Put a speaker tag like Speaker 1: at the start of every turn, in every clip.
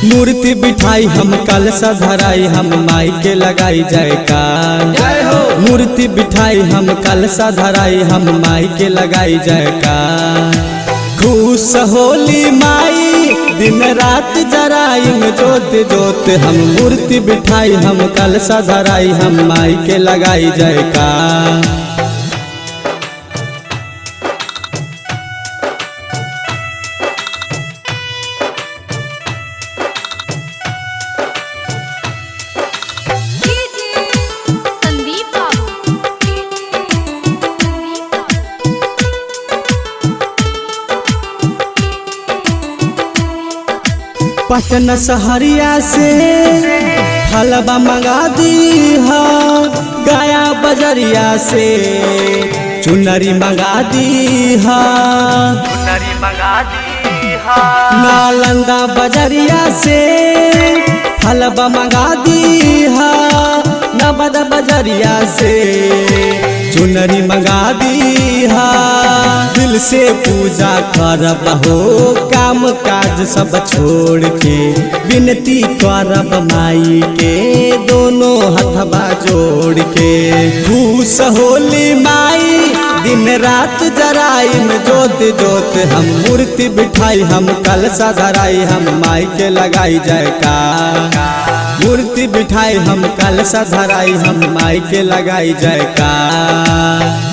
Speaker 1: मूर्ति बिठाई हम कलशा धराई हम माई के लगाई जयकार। जय हो। मूर्ति बिठाई हम कलशा धराई हम माई के लगाई जयकार। खुश होली माई दिन रात जराई में जोत जोत हम मूर्ति बिठाई हम कलशा धराई हम माई के लगाई जयकार। पटना सहरिया से हलवा मंगा दी हा, गया बजरिया से चुनरी मंगा दी हा, नालंदा बजरिया से हलवा मंगा दी हा, नबद बजरिया से चुनरी मंगा दी हा। दिल से पूजा करब हो काम काज सब छोड़ के विनती करब माई के दोनों हथवा जोड़ के। खुश होली माई दिन रात जराई में जोत जोत हम मूर्ति बिठाई हम कलशा धराई हम माई के लगाई जयकार। मूर्ति बिठाई हम कलशा धराई हम माई के लगाई जयकार।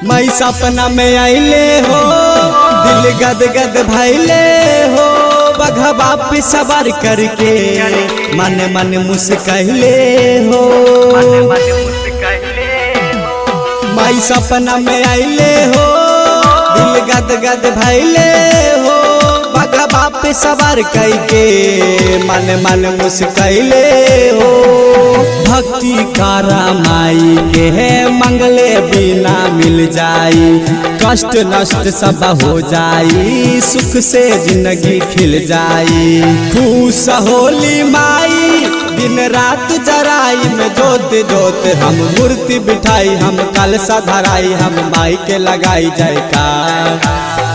Speaker 1: माई सपना में आइले हो दिल गद गद भैले हो, बघवा पे सवार करके मन मन मुस्कैले हो। माई सपना में आइले हो दिल गद गद भैले हो, बघवा पे सवार करके मन मन मुस्कैले हो। भक्ति कारा माई के है मंगले बिना मिल जाई, कष्ट नष्ट सब हो जाई, सुख से जिंदगी खिल जाई। खुश होली माई दिन रात जराई में जोत जोत हम मूर्ति बिठाई हम कलशा धराई हम माई के लगाई जयकार।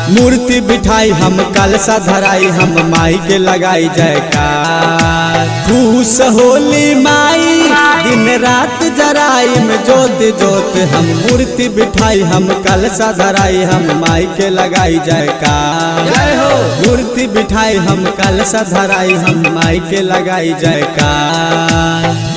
Speaker 1: मूर्ति बिठाई हम कलशा धराई हम माई के लगाई जयकार। खुश होली माई दिन रात जराई में जोत जोत हम मूर्ति बिठाई हम कलशा धराई हम माई के लगाई जयकार। जय हो। मूर्ति बिठाई हम कलशा धराई हम माई के लगाई जयकार।